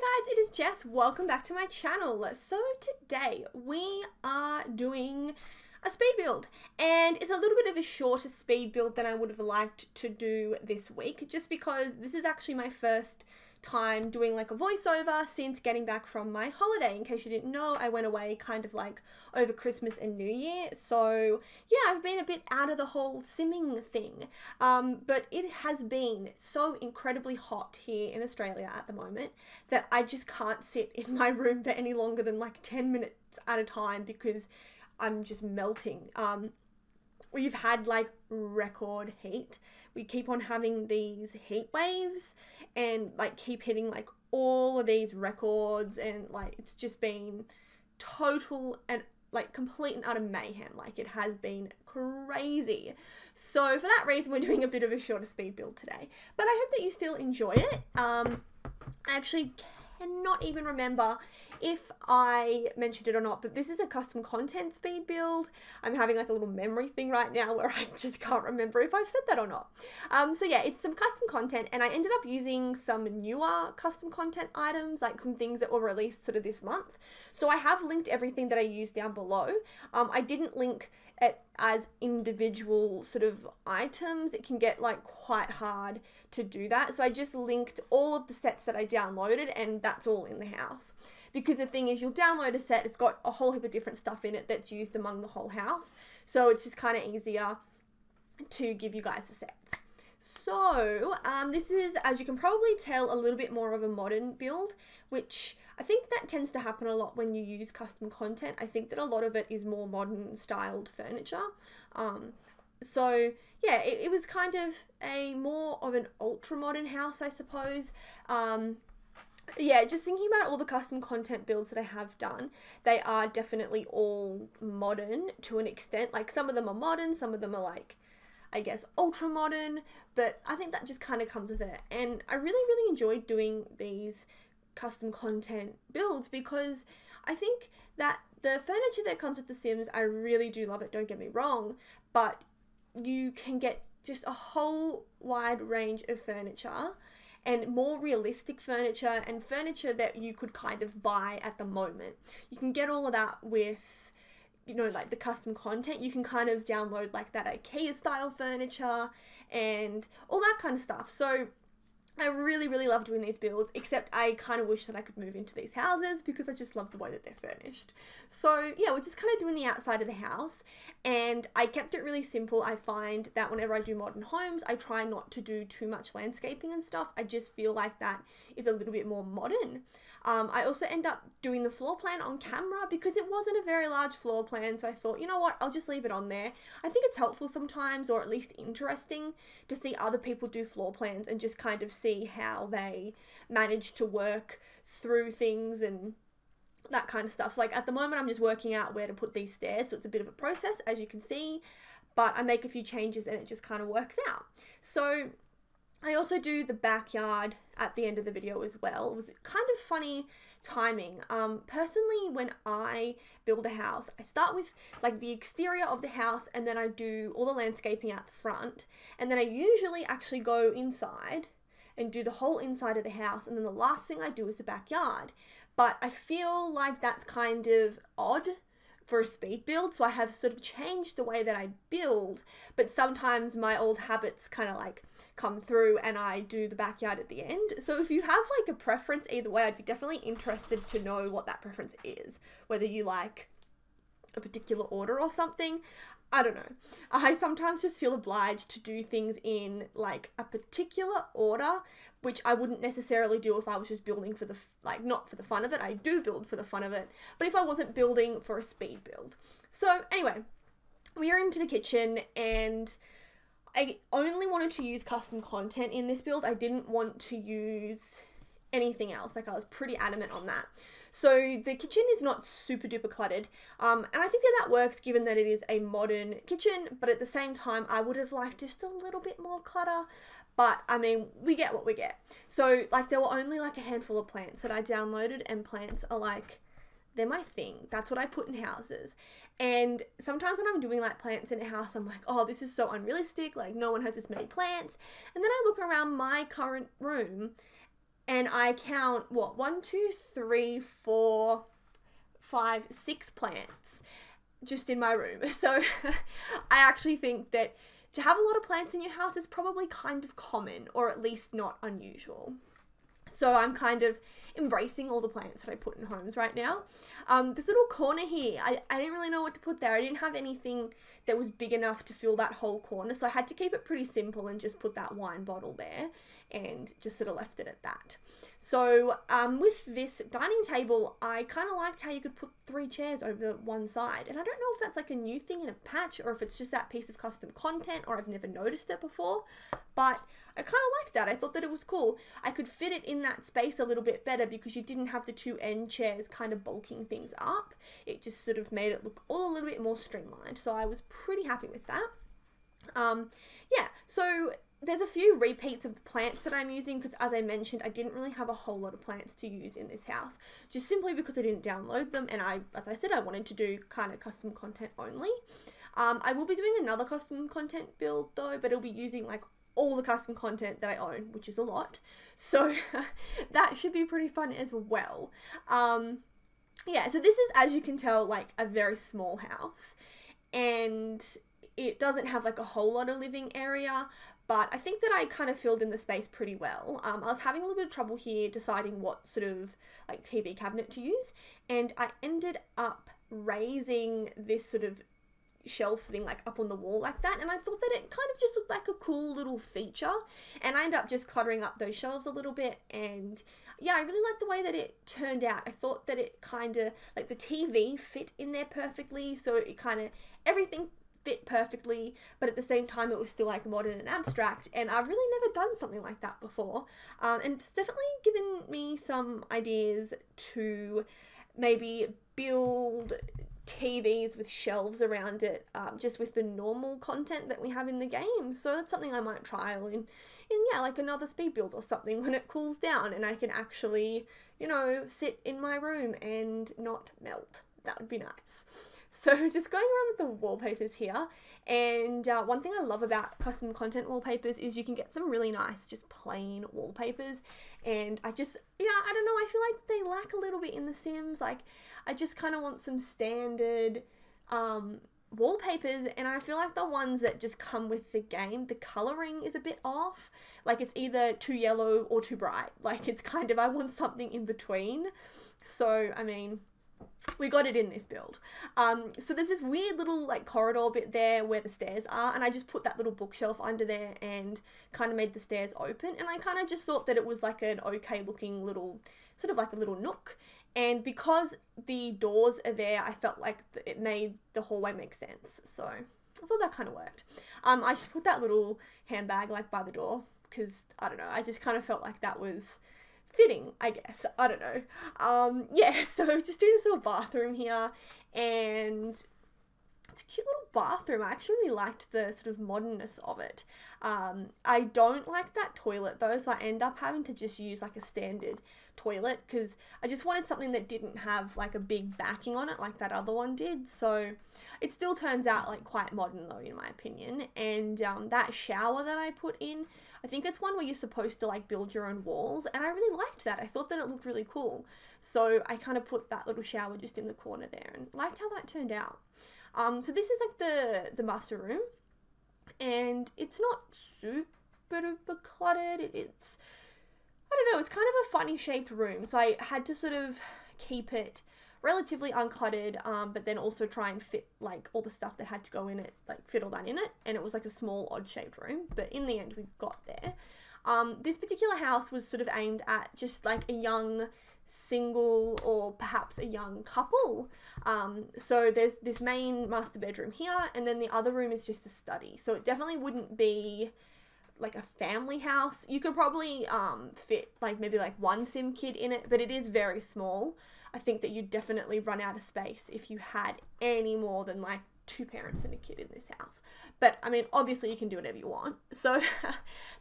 Hi guys, it is Jess. Welcome back to my channel. So today we are doing a speed build, and it's a little bit of a shorter speed build than I would have liked to do this week, just because this is actually my first time doing like a voiceover since getting back from my holiday. In case you didn't know, I went away kind of like over Christmas and New Year, so yeah, I've been a bit out of the whole simming thing, but it has been so incredibly hot here in Australia at the moment that I just can't sit in my room for any longer than like 10 minutes at a time because I'm just melting. We've had like record heat. We keep on having these heat waves and like keep hitting like all of these records, and like it's just been total and like complete and utter mayhem. Like it has been crazy. So for that reason, we're doing a bit of a shorter speed build today, but I hope that you still enjoy it. I actually cannot even remember if I mentioned it or not, but this is a custom content speed build. I'm having like a little memory thing right now where I just can't remember if I've said that or not. So yeah, it's some custom content, and I ended up using some newer custom content items, like some things that were released sort of this month. So I have linked everything that I used down below. I didn't link it as individual sort of items. It can get like quite hard to do that. So I just linked all of the sets that I downloaded, and that's all in the house. Because the thing is, you'll download a set, it's got a whole heap of different stuff in it that's used among the whole house. So it's just kind of easier to give you guys the sets. So this is, as you can probably tell, a little bit more of a modern build, which I think that tends to happen a lot when you use custom content. I think that a lot of it is more modern styled furniture. So yeah, it was kind of a more of an ultra modern house, I suppose. Yeah, just thinking about all the custom content builds that I have done, they are definitely all modern to an extent. Like some of them are modern, some of them are like, I guess, ultra modern, but I think that just kind of comes with it. And I really enjoyed doing these custom content builds because I think that the furniture that comes with The Sims, I really do love it, don't get me wrong, but you can get just a whole wide range of furniture and more realistic furniture and furniture that you could kind of buy at the moment. You can get all of that with, you know, like the custom content. You can kind of download like that IKEA style furniture and all that kind of stuff. So I really love doing these builds, except I kind of wish that I could move into these houses because I just love the way that they're furnished. So yeah, we're just kind of doing the outside of the house, and I kept it really simple. I find that whenever I do modern homes, I try not to do too much landscaping and stuff. I just feel like that is a little bit more modern. I also end up doing the floor plan on camera because it wasn't a very large floor plan, so I thought, you know what, I'll just leave it on there. I think it's helpful sometimes, or at least interesting, to see other people do floor plans and just kind of see how they manage to work through things and that kind of stuff. So like at the moment, I'm just working out where to put these stairs, so it's a bit of a process, as you can see, but I make a few changes and it just kind of works out. So I also do the backyard at the end of the video as well. It was kind of funny timing. Personally, when I build a house, I start with like the exterior of the house, and then I do all the landscaping out the front, and then I usually actually go inside and do the whole inside of the house, and then the last thing I do is the backyard. But I feel like that's kind of odd for a speed build, so I have sort of changed the way that I build, but sometimes my old habits kind of like come through and I do the backyard at the end. So if you have like a preference either way, I'd be definitely interested to know what that preference is, whether you like a particular order or something. I don't know. I sometimes just feel obliged to do things in like a particular order, which I wouldn't necessarily do if I was just building for the, like, not for the fun of it. I do build for the fun of it, but if I wasn't building for a speed build. So anyway, we are into the kitchen, and I only wanted to use custom content in this build. I didn't want to use anything else. Like I was pretty adamant on that. So the kitchen is not super duper cluttered, and I think that works given that it is a modern kitchen, but at the same time I would have liked just a little bit more clutter, but I mean, we get what we get. So like there were only like a handful of plants that I downloaded, and plants are like, they're my thing. That's what I put in houses. And sometimes when I'm doing like plants in a house, I'm like, oh, this is so unrealistic, like no one has this many plants. And then I look around my current room and I count, what, 1, 2, 3, 4, 5, 6 plants just in my room. So I actually think that to have a lot of plants in your house is probably kind of common, or at least not unusual. So I'm kind of embracing all the plants that I put in homes right now. This little corner here, I didn't really know what to put there. I didn't have anything that was big enough to fill that whole corner, so I had to keep it pretty simple and just put that wine bottle there and just sort of left it at that. So with this dining table, I kind of liked how you could put 3 chairs over one side, and I don't know if that's like a new thing in a patch or if it's just that piece of custom content or I've never noticed it before, but I kind of liked that. I thought that it was cool. I could fit it in that space a little bit better because you didn't have the 2 end chairs kind of bulking things up. It just sort of made it look all a little bit more streamlined. So I was pretty happy with that. Yeah, so there's a few repeats of the plants that I'm using because, as I mentioned, I didn't really have a whole lot of plants to use in this house, just simply because I didn't download them, and as I said, I wanted to do kind of custom content only. I will be doing another custom content build though, but it'll be using like all the custom content that I own, which is a lot, so that should be pretty fun as well. Yeah, so this is, as you can tell, like a very small house, and it doesn't have like a whole lot of living area, but I think that I kind of filled in the space pretty well. I was having a little bit of trouble here deciding what sort of like TV cabinet to use, and I ended up raising this sort of shelf thing like up on the wall like that, and I thought that it kind of just looked like a cool little feature, and I ended up just cluttering up those shelves a little bit, and yeah, I really liked the way that it turned out. I thought that it kind of, like, the TV fit in there perfectly, so it kind of, everything fit perfectly, but at the same time it was still like modern and abstract, and I've really never done something like that before, and it's definitely given me some ideas to maybe build TVs with shelves around it, just with the normal content that we have in the game. So that's something I might trial in yeah, like another speed build or something when it cools down and I can actually, you know, sit in my room and not melt. That would be nice. So just going around with the wallpapers here, and one thing I love about custom content wallpapers is you can get some really nice just plain wallpapers, and I don't know, I feel like they lack a little bit in The Sims. Like, I just kind of want some standard wallpapers, and I feel like the ones that just come with the game, the colouring is a bit off. Like, it's either too yellow or too bright. Like, it's kind of, I want something in between. So, I mean, we got it in this build. So there's this weird little like corridor bit there where the stairs are, and I just put that little bookshelf under there and kind of made the stairs open, and I kind of just thought that it was like an okay looking little, sort of like a little nook, and because the doors are there, I felt like it made the hallway make sense, so I thought that kind of worked. I just put that little handbag like by the door because, I don't know, I just kind of felt like that was fitting, I guess. I don't know. Yeah, so just doing this little bathroom here, and it's a cute little bathroom. I actually really liked the sort of modernness of it. I don't like that toilet though, so I end up having to just use like a standard toilet because I just wanted something that didn't have like a big backing on it like that other one did. So it still turns out like quite modern though, in my opinion. And that shower that I put in, I think it's one where you're supposed to like build your own walls, and I really liked that. I thought that it looked really cool. So I kind of put that little shower just in the corner there and liked how that turned out. So this is like the master room, and it's not super cluttered. It's, I don't know, it's kind of a funny shaped room, so I had to sort of keep it relatively uncluttered, but then also try and fit like all the stuff that had to go in it, like fit all that in it, and it was like a small odd shaped room, but in the end we got there. This particular house was sort of aimed at just like a young single or perhaps a young couple. So there's this main master bedroom here, and then the other room is just a study, so it definitely wouldn't be like a family house. You could probably fit like maybe like one sim kid in it, but it is very small. I think that you'd definitely run out of space if you had any more than like 2 parents and a kid in this house. But I mean, obviously you can do whatever you want, so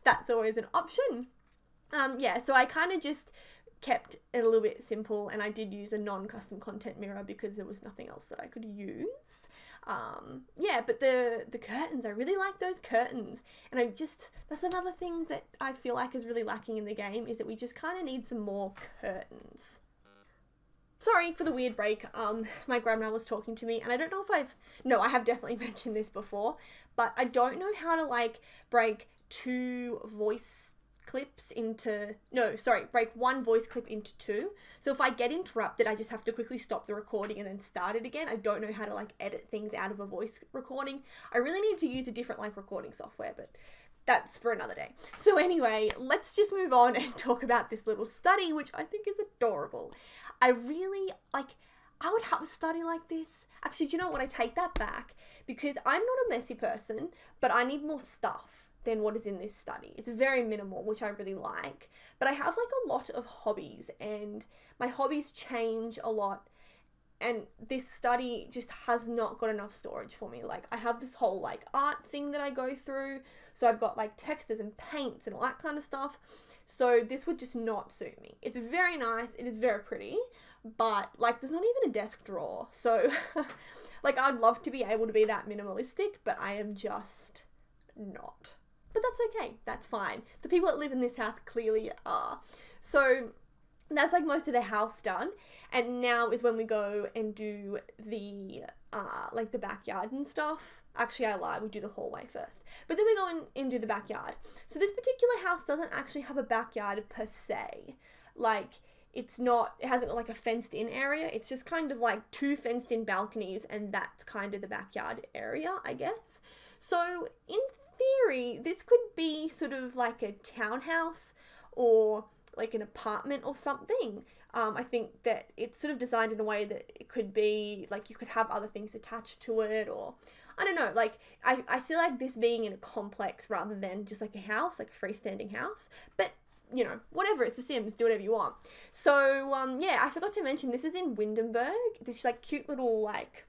that's always an option. Yeah, so I kind of just kept it a little bit simple, and I did use a non-custom content mirror because there was nothing else that I could use. Yeah, but the curtains, I really like those curtains, and that's another thing that I feel like is really lacking in the game, is that we just kind of need some more curtains. Sorry for the weird break. My grandma was talking to me, and I don't know if I have definitely mentioned this before, but I don't know how to like break two voice clips into, break one voice clip into two. So if I get interrupted, I just have to quickly stop the recording and then start it again. I don't know how to like edit things out of a voice recording. I really need to use a different like recording software, but that's for another day. So anyway, let's just move on and talk about this little study, which I think is adorable. I would have a study like this. Actually, do you know what? I take that back, because I'm not a messy person, but I need more stuff than what is in this study. It's very minimal, which I really like, but I have like a lot of hobbies, and my hobbies change a lot, and this study just has not got enough storage for me. Like, I have this whole like art thing that I go through, so I've got like textures and paints and all that kind of stuff, so this would just not suit me. It's very nice, it is very pretty, but like there's not even a desk drawer, so like I'd love to be able to be that minimalistic, but I am just not. But that's okay, that's fine. The people that live in this house clearly are. So that's like most of the house done, and now is when we go and do the like the backyard and stuff. Actually, I lied, we do the hallway first, but then we go and do the backyard. So this particular house doesn't actually have a backyard per se. Like, it hasn't got like a fenced in area. It's just kind of like two fenced in balconies, and that's kind of the backyard area, I guess. So in theory, this could be sort of like a townhouse or like an apartment or something. I think that it's sort of designed in a way that it could be like you could have other things attached to it, or I don't know, like I see like this being in a complex rather than just like a house, like a freestanding house. But you know, whatever, it's The Sims, do whatever you want. So yeah, I forgot to mention this is in Windenburg, this like cute little like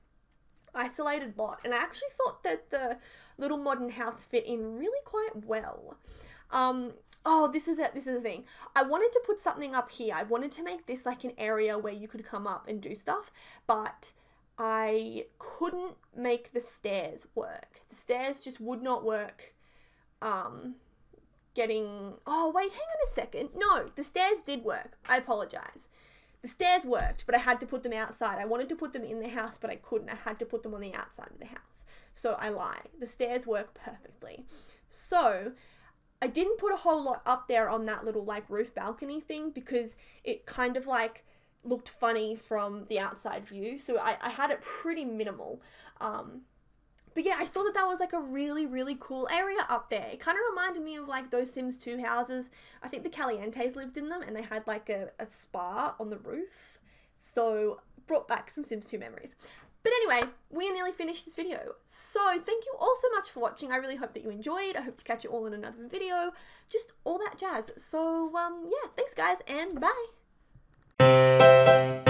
isolated lot, and I actually thought that the little modern house fit in really quite well. Oh, this is the thing. I wanted to put something up here. I wanted to make this like an area where you could come up and do stuff, but I couldn't make the stairs work. The stairs just would not work. Oh wait, hang on a second. No, the stairs did work. I apologize. The stairs worked, but I had to put them outside. I wanted to put them in the house, but I couldn't. I had to put them on the outside of the house. So I lie. The stairs work perfectly. So I didn't put a whole lot up there on that little like roof balcony thing, because it kind of like looked funny from the outside view. So I had it pretty minimal. But yeah, I thought that was like a really, really cool area up there. It kind of reminded me of like those Sims 2 houses. I think the Calientes lived in them, and they had like a spa on the roof. So brought back some Sims 2 memories. But anyway, we are nearly finished this video. So thank you all so much for watching. I really hope that you enjoyed. I hope to catch you all in another video. Just all that jazz. So yeah, thanks guys, and bye.